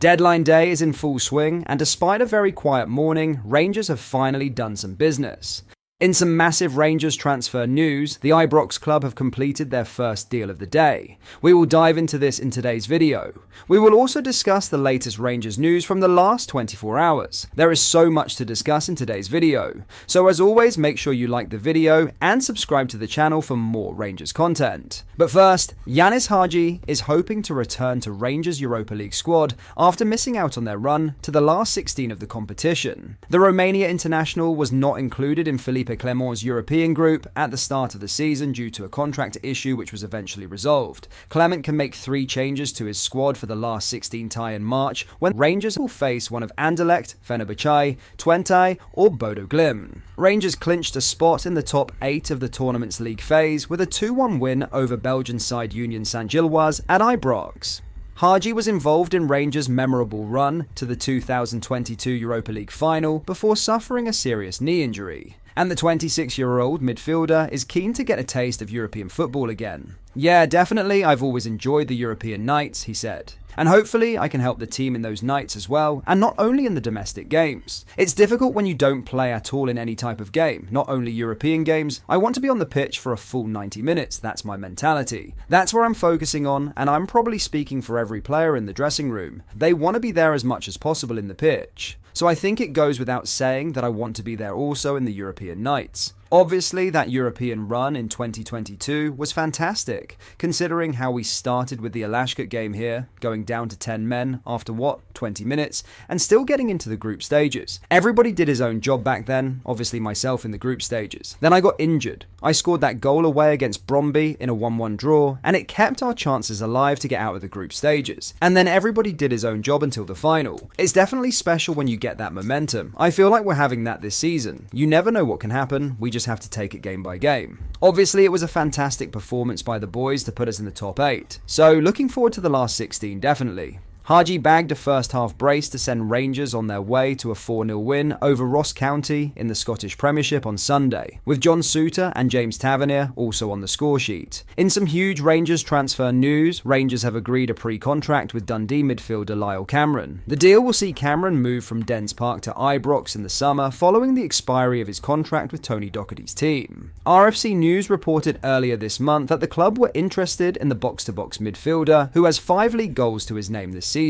Deadline day is in full swing, and despite a very quiet morning, Rangers have finally done some business. In some massive Rangers transfer news, the Ibrox club have completed their first deal of the day. We will dive into this in today's video. We will also discuss the latest Rangers news from the last 24 hours. There is so much to discuss in today's video, so as always make sure you like the video and subscribe to the channel for more Rangers content. But first, Yanis Haji is hoping to return to Rangers Europa League squad after missing out on their run to the last 16 of the competition. The Romania international was not included in Philippe Clement's European group at the start of the season due to a contract issue which was eventually resolved. Clement can make 3 changes to his squad for the last 16 tie in March when Rangers will face one of Anderlecht, Fenerbahce, Twente or Bodo Glimt. Rangers clinched a spot in the top 8 of the tournament's league phase with a 2-1 win over Belgian side Union Saint-Gilloise at Ibrox. Haji was involved in Rangers' memorable run to the 2022 Europa League final before suffering a serious knee injury. And the 26-year-old midfielder is keen to get a taste of European football again. "Yeah, definitely, I've always enjoyed the European nights," he said. "And hopefully I can help the team in those nights as well, and not only in the domestic games. It's difficult when you don't play at all in any type of game, not only European games. I want to be on the pitch for a full 90 minutes, that's my mentality. That's where I'm focusing on, and I'm probably speaking for every player in the dressing room. They want to be there as much as possible in the pitch. So I think it goes without saying that I want to be there also in the European nights." Obviously, that European run in 2022 was fantastic, considering how we started with the Alashkert game here, going down to 10 men after 20 minutes, and still getting into the group stages. Everybody did his own job back then, obviously myself in the group stages. Then I got injured. I scored that goal away against Brøndby in a 1-1 draw, and it kept our chances alive to get out of the group stages. And then everybody did his own job until the final. It's definitely special when you get that momentum. I feel like we're having that this season. You never know what can happen, we just have to take it game by game. Obviously, it was a fantastic performance by the boys to put us in the top 8. So looking forward to the last 16, definitely. Haji bagged a first half brace to send Rangers on their way to a 4-0 win over Ross County in the Scottish Premiership on Sunday, with John Souttar and James Tavernier also on the score sheet. In some huge Rangers transfer news, Rangers have agreed a pre-contract with Dundee midfielder Lyle Cameron. The deal will see Cameron move from Dens Park to Ibrox in the summer following the expiry of his contract with Tony Docherty's team. RFC News reported earlier this month that the club were interested in the box-to-box midfielder who has 5 league goals to his name this season.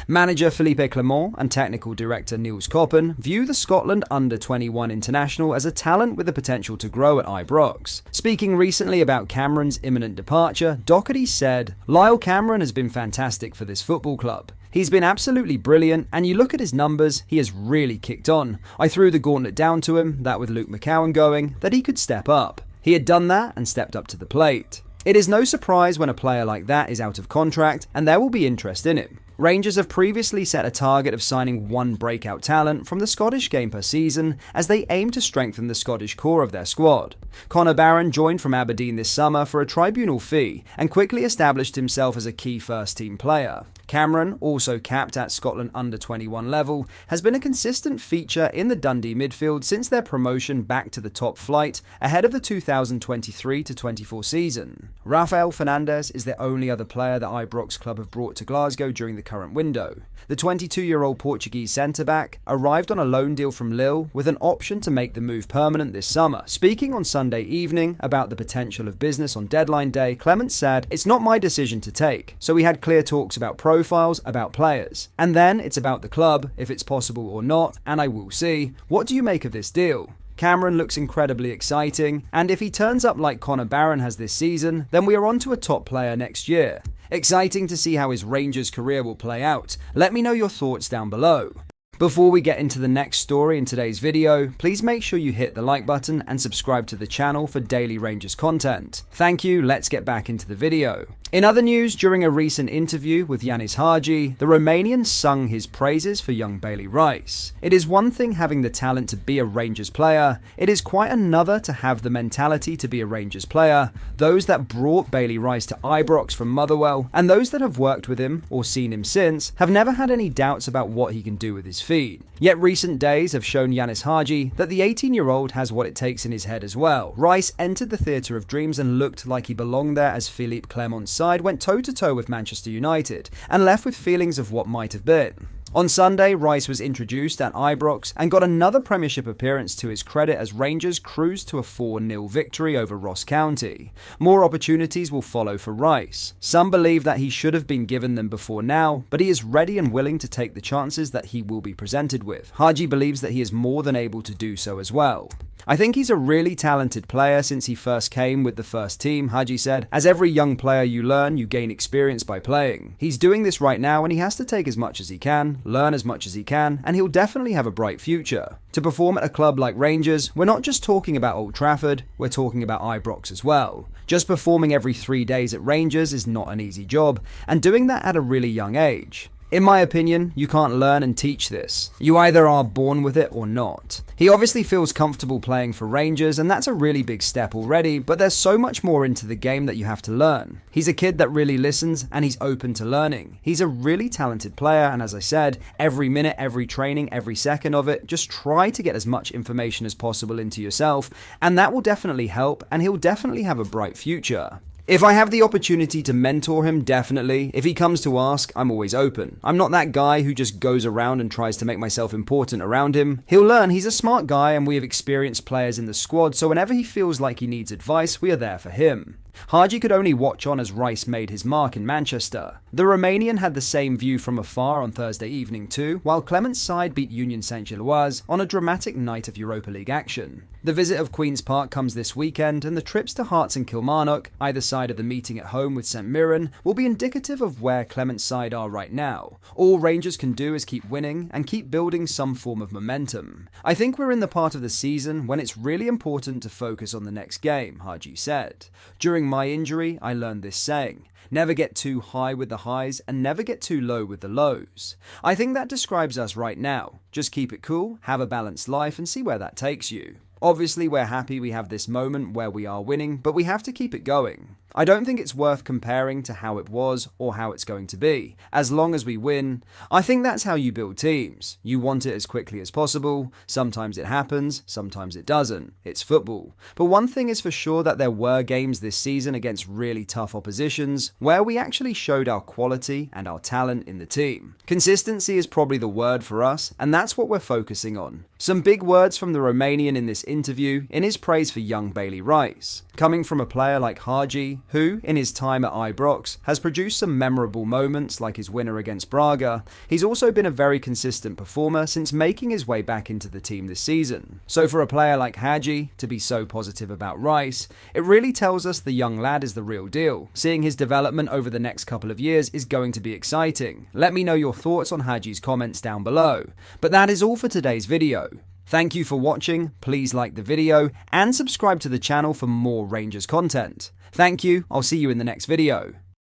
Manager Philippe Clement and technical director Niels Koppen view the Scotland under-21 international as a talent with the potential to grow at Ibrox. Speaking recently about Cameron's imminent departure, Docherty said, "Lyle Cameron has been fantastic for this football club. He's been absolutely brilliant, and you look at his numbers, he has really kicked on. I threw the gauntlet down to him, that with Luke McCowan going, that he could step up. He had done that and stepped up to the plate. It is no surprise when a player like that is out of contract, and there will be interest in him." Rangers have previously set a target of signing 1 breakout talent from the Scottish game per season as they aim to strengthen the Scottish core of their squad. Connor Barron joined from Aberdeen this summer for a tribunal fee and quickly established himself as a key first-team player. Cameron, also capped at Scotland under-21 level, has been a consistent feature in the Dundee midfield since their promotion back to the top flight ahead of the 2023-24 season. Rafael Fernandes is the only other player that Ibrox club have brought to Glasgow during the current window. The 22-year-old Portuguese centre-back arrived on a loan deal from Lyall with an option to make the move permanent this summer. Speaking on Sunday evening about the potential of business on deadline day, Clement said, "It's not my decision to take, so we had clear talks about profiles, about players. And then it's about the club, if it's possible or not, and I will see. What do you make of this deal?" Cameron looks incredibly exciting, and if he turns up like Connor Barron has this season, then we are on to a top player next year. Exciting to see how his Rangers career will play out. Let me know your thoughts down below. Before we get into the next story in today's video, please make sure you hit the like button and subscribe to the channel for daily Rangers content. Thank you, let's get back into the video. In other news, during a recent interview with Yanis Haji, the Romanian sung his praises for young Bailey Rice. "It is one thing having the talent to be a Rangers player, it is quite another to have the mentality to be a Rangers player. Those that brought Bailey Rice to Ibrox from Motherwell, and those that have worked with him or seen him since, have never had any doubts about what he can do with his feet. Yet recent days have shown Yanis Haji that the 18-year-old has what it takes in his head as well. Rice entered the theatre of dreams and looked like he belonged there as Philippe Clement side went toe-to-toe with Manchester United and left with feelings of what might have been. On Sunday, Rice was introduced at Ibrox and got another Premiership appearance to his credit as Rangers cruised to a 4-0 victory over Ross County. More opportunities will follow for Rice. Some believe that he should have been given them before now, but he is ready and willing to take the chances that he will be presented with. Haji believes that he is more than able to do so as well. I think he's a really talented player since he first came with the first team, Haji said. As every young player you learn, you gain experience by playing. He's doing this right now and he has to take as much as he can, learn as much as he can, and he'll definitely have a bright future. To perform at a club like Rangers, we're not just talking about Old Trafford, we're talking about Ibrox as well. Just performing every 3 days at Rangers is not an easy job, and doing that at a really young age. In my opinion, you can't learn and teach this. You either are born with it or not. He obviously feels comfortable playing for Rangers, and that's a really big step already, but there's so much more into the game that you have to learn. He's a kid that really listens, and he's open to learning. He's a really talented player, and as I said, every minute, every training, every second of it, just try to get as much information as possible into yourself, and that will definitely help, and he'll definitely have a bright future. If I have the opportunity to mentor him, definitely. If he comes to ask, I'm always open. I'm not that guy who just goes around and tries to make myself important around him. He'll learn, he's a smart guy and we have experienced players in the squad, so whenever he feels like he needs advice, we are there for him. Haji could only watch on as Rice made his mark in Manchester. The Romanian had the same view from afar on Thursday evening too, while Clement's side beat Union Saint-Gilloise on a dramatic night of Europa League action. The visit of Queen's Park comes this weekend, and the trips to Hearts and Kilmarnock, either side of the meeting at home with St Mirren, will be indicative of where Clement's side are right now. All Rangers can do is keep winning and keep building some form of momentum. I think we're in the part of the season when it's really important to focus on the next game, Haji said. During my injury, I learned this saying: never get too high with the highs and never get too low with the lows. I think that describes us right now. Just keep it cool, have a balanced life, and see where that takes you. Obviously, we're happy we have this moment where we are winning, but we have to keep it going. I don't think it's worth comparing to how it was or how it's going to be. As long as we win, I think that's how you build teams. You want it as quickly as possible. Sometimes it happens, sometimes it doesn't. It's football. But one thing is for sure, that there were games this season against really tough oppositions where we actually showed our quality and our talent in the team. Consistency is probably the word for us, and that's what we're focusing on. Some big words from the Romanian in this interview in his praise for young Bailey Rice. Coming from a player like Haji, who, in his time at Ibrox, has produced some memorable moments like his winner against Braga, he's also been a very consistent performer since making his way back into the team this season. So for a player like Haji to be so positive about Rice, it really tells us the young lad is the real deal. Seeing his development over the next couple of years is going to be exciting. Let me know your thoughts on Haji's comments down below. But that is all for today's video. Thank you for watching, please like the video, and subscribe to the channel for more Rangers content. Thank you, I'll see you in the next video.